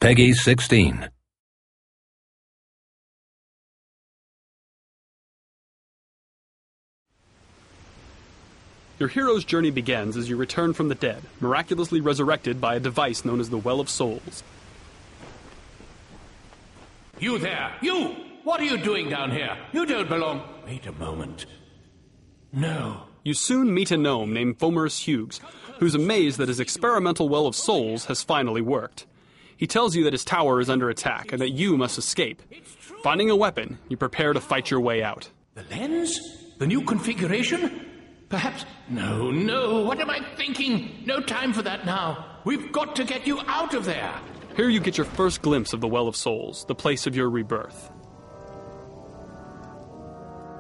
Peggy 16. Your hero's journey begins as you return from the dead, miraculously resurrected by a device known as the Well of Souls. You there! You! What are you doing down here? You don't belong... Wait a moment. No. You soon meet a gnome named Fomerus Hughes, who's amazed that his experimental Well of Souls has finally worked. He tells you that his tower is under attack and that you must escape. Finding a weapon, you prepare to fight your way out. The lens? The new configuration? Perhaps... No, what am I thinking? No time for that now. We've got to get you out of there. Here you get your first glimpse of the Well of Souls, the place of your rebirth.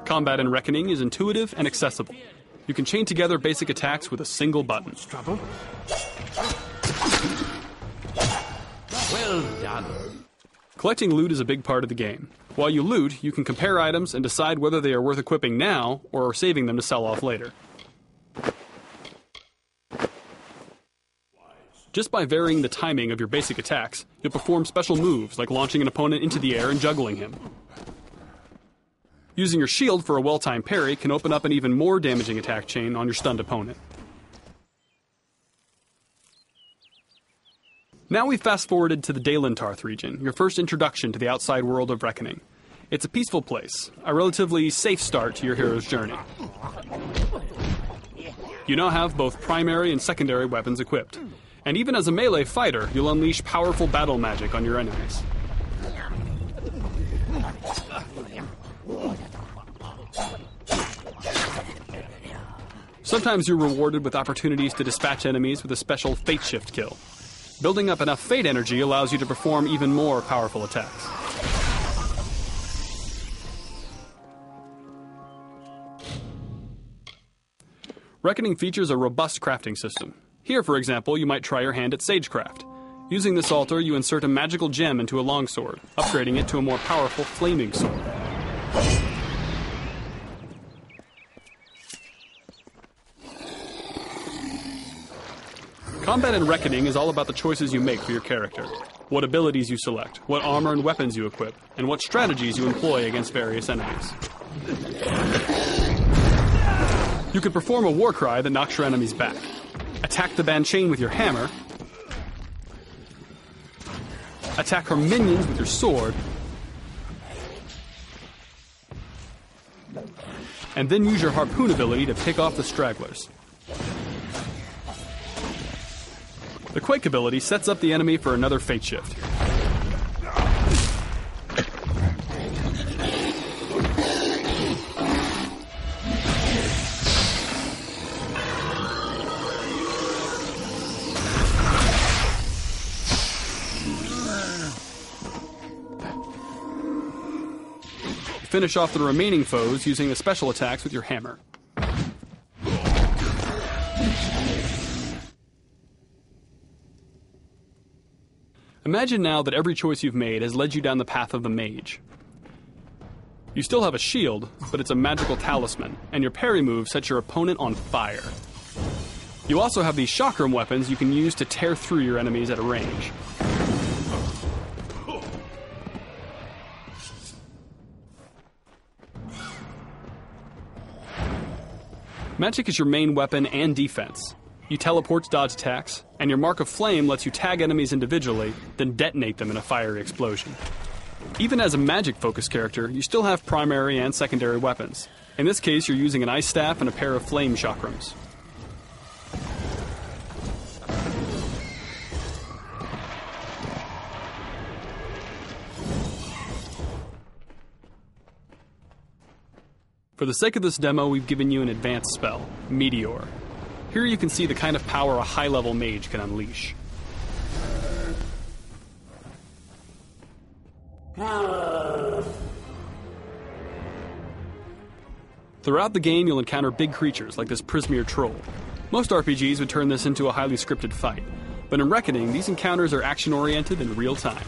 Combat in Reckoning is intuitive and accessible. You can chain together basic attacks with a single button. Trouble? Well done. Collecting loot is a big part of the game. While you loot, you can compare items and decide whether they are worth equipping now or saving them to sell off later. Just by varying the timing of your basic attacks, you'll perform special moves like launching an opponent into the air and juggling him. Using your shield for a well-timed parry can open up an even more damaging attack chain on your stunned opponent. Now we've fast-forwarded to the Dalentarth region, your first introduction to the outside world of Reckoning. It's a peaceful place, a relatively safe start to your hero's journey. You now have both primary and secondary weapons equipped, and even as a melee fighter, you'll unleash powerful battle magic on your enemies. Sometimes you're rewarded with opportunities to dispatch enemies with a special Fate Shift kill. Building up enough Fate energy allows you to perform even more powerful attacks. Reckoning features a robust crafting system. Here, for example, you might try your hand at Sagecraft. Using this altar, you insert a magical gem into a longsword, upgrading it to a more powerful flaming sword. Combat in Reckoning is all about the choices you make for your character, what abilities you select, what armor and weapons you equip, and what strategies you employ against various enemies. You can perform a war cry that knocks your enemies back, attack the Banchain with your hammer, attack her minions with your sword, and then use your harpoon ability to pick off the stragglers. The Quake ability sets up the enemy for another Fate Shift. Finish off the remaining foes using the special attacks with your hammer. Imagine now that every choice you've made has led you down the path of the mage. You still have a shield, but it's a magical talisman, and your parry move sets your opponent on fire. You also have these chakram weapons you can use to tear through your enemies at a range. Magic is your main weapon and defense. You teleport to dodge attacks, and your Mark of Flame lets you tag enemies individually, then detonate them in a fiery explosion. Even as a magic-focused character, you still have primary and secondary weapons. In this case, you're using an ice staff and a pair of flame chakrams. For the sake of this demo, we've given you an advanced spell, Meteor. Here you can see the kind of power a high-level mage can unleash. Throughout the game, you'll encounter big creatures like this Prismeer troll. Most RPGs would turn this into a highly scripted fight, but in Reckoning, these encounters are action-oriented in real time.